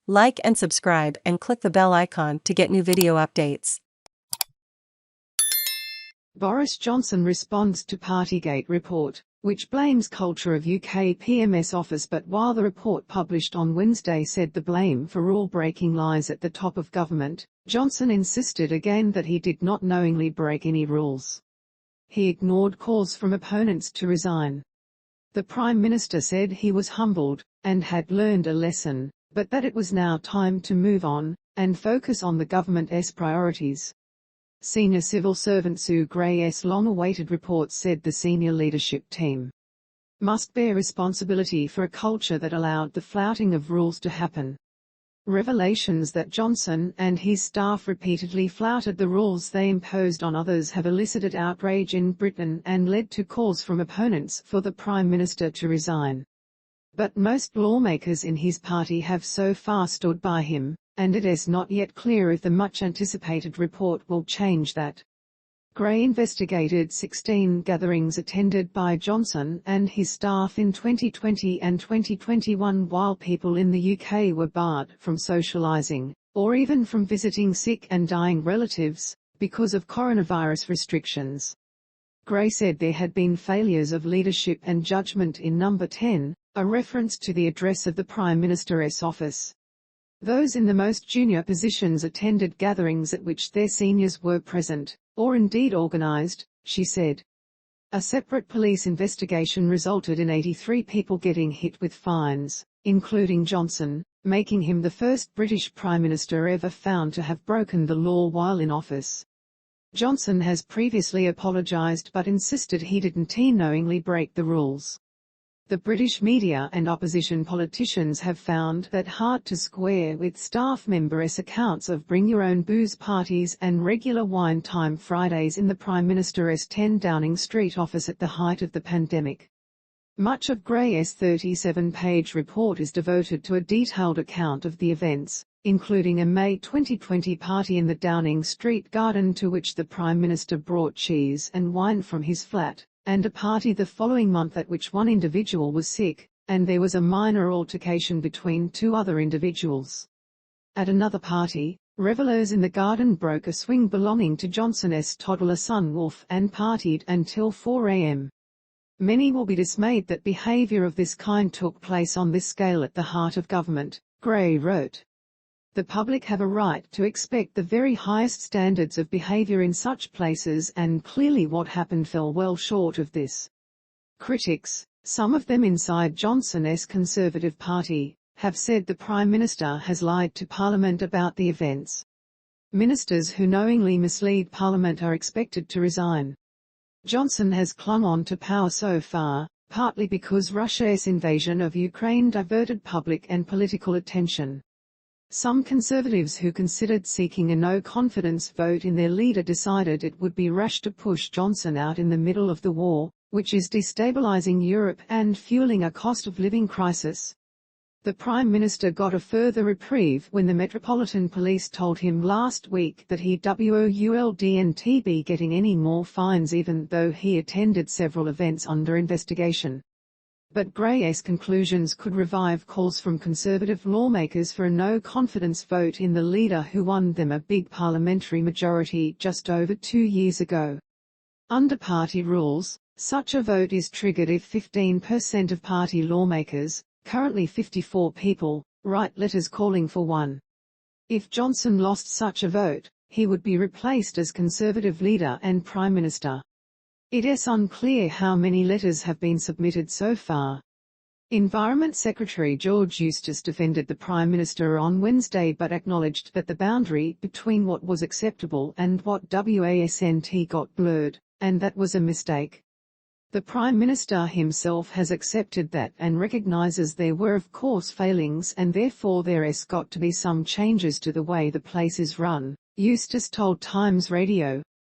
Like and subscribe and click the bell icon to get new video updates. Boris Johnson responds to Partygate report, which blames culture of UK PMS office, but while the report published on Wednesday said the blame for rule-breaking lies at the top of government, Johnson insisted again that he did not knowingly break any rules. He ignored calls from opponents to resign. The Prime Minister said he was humbled, and had learned a lesson, but that it was now time to move on, and focus on the government's priorities. Senior civil servant Sue Gray's long-awaited report said the senior leadership team must bear responsibility for a culture that allowed the flouting of rules to happen. Revelations that Johnson and his staff repeatedly flouted the rules they imposed on others have elicited outrage in Britain and led to calls from opponents for the Prime Minister to resign. But most lawmakers in his party have so far stood by him, and it is not yet clear if the much-anticipated report will change that. Gray investigated 16 gatherings attended by Johnson and his staff in 2020 and 2021 while people in the UK were barred from socialising, or even from visiting sick and dying relatives, because of coronavirus restrictions. Gray said there had been failures of leadership and judgment in Number 10, a reference to the address of the Prime Minister's office. Those in the most junior positions attended gatherings at which their seniors were present, or indeed organised, she said. A separate police investigation resulted in 83 people getting hit with fines, including Johnson, making him the first British Prime Minister ever found to have broken the law while in office. Johnson has previously apologised but insisted he didn't knowingly break the rules. The British media and opposition politicians have found that hard to square with staff members' accounts of bring-your-own-booze parties and regular wine time Fridays in the Prime Minister's 10 Downing Street office at the height of the pandemic. Much of Gray's 37-page report is devoted to a detailed account of the events, including a May 2020 party in the Downing Street garden to which the Prime Minister brought cheese and wine from his flat, and a party the following month at which one individual was sick, and there was a minor altercation between two other individuals. At another party, revelers in the garden broke a swing belonging to Johnson's toddler son Wilf and partied until 4 a.m. Many will be dismayed that behaviour of this kind took place on this scale at the heart of government, Gray wrote. The public have a right to expect the very highest standards of behaviour in such places, and clearly what happened fell well short of this. Critics, some of them inside Johnson's Conservative Party, have said the Prime Minister has lied to Parliament about the events. Ministers who knowingly mislead Parliament are expected to resign. Johnson has clung on to power so far, partly because Russia's invasion of Ukraine diverted public and political attention. Some Conservatives who considered seeking a no-confidence vote in their leader decided it would be rash to push Johnson out in the middle of the war, which is destabilising Europe and fueling a cost-of-living crisis. The Prime Minister got a further reprieve when the Metropolitan Police told him last week that he wouldn't be getting any more fines even though he attended several events under investigation. But Gray's conclusions could revive calls from Conservative lawmakers for a no-confidence vote in the leader who won them a big parliamentary majority just over 2 years ago. Under party rules, such a vote is triggered if 15% of party lawmakers, currently 54 people, write letters calling for one. If Johnson lost such a vote, he would be replaced as Conservative leader and Prime Minister. It is unclear how many letters have been submitted so far. Environment Secretary George Eustice defended the Prime Minister on Wednesday but acknowledged that the boundary between what was acceptable and what wasn't got blurred, and that was a mistake. The Prime Minister himself has accepted that and recognises there were of course failings and therefore there's got to be some changes to the way the place is run, Eustice told Times Radio.